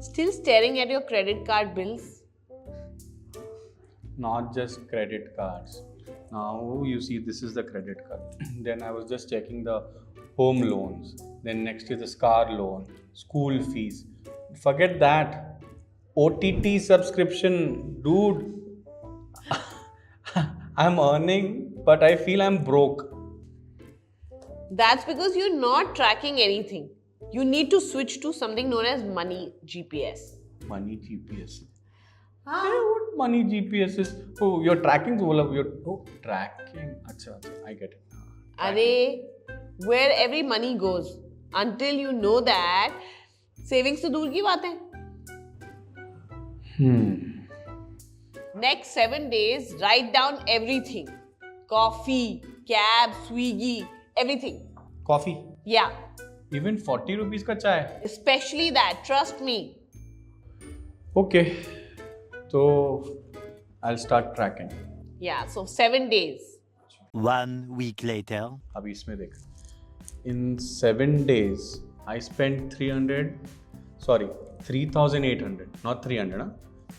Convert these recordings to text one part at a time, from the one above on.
Still staring at your credit card bills? Not just credit cards. Now you see this is the credit card. Then I was just checking the home loans. Then next is the car loan, school fees. Forget that. OTT subscription, dude. I'm earning, but I feel I'm broke. That's because you're not tracking anything. You need to switch to something known as money GPS. Money GPS. Hey, what money GPS is? Oh, you're tracking. Tracking. Acha, I get it. Are where every money goes. Until you know that, savings to दूर की बात है. Next 7 days, write down everything. Coffee, cab, Swiggy, everything. Coffee. Yeah, Even 40 rupees का चाय. especially that. Trust me. Okay. So I'll start tracking. Yeah, so 7 days. 1 week later. अभी इसमें देख. In 7 days, I spent 3,800. Not 300, huh?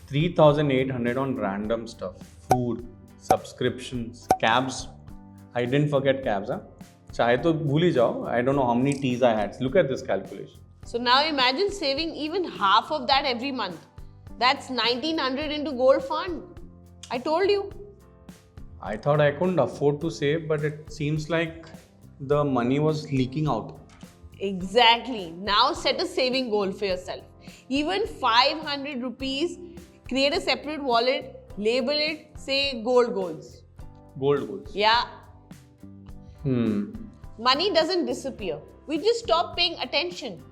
3,800 on random stuff. Food, subscriptions, cabs. I didn't forget cabs, huh? चाहे तो भूल ही जाओ. I don't know how many teas I had. Look at this calculation. So now imagine saving even half of that every month. That's 1,900 into gold fund. I told you. I thought I couldn't afford to save, but it seems like the money was leaking out. Exactly. Now set a saving goal for yourself. Even 500 rupees, create a separate wallet, label it, say gold goals. Gold goals. Yeah. Hmm. Money doesn't disappear. We just stop paying attention.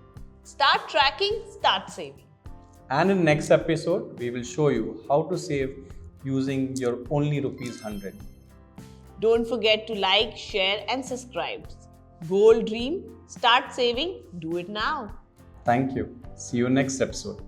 Start tracking, start saving. And in next episode, we will show you how to save using your only rupees 100. Don't forget to like, share and subscribe. Gold dream, start saving, do it now. Thank you. See you next episode.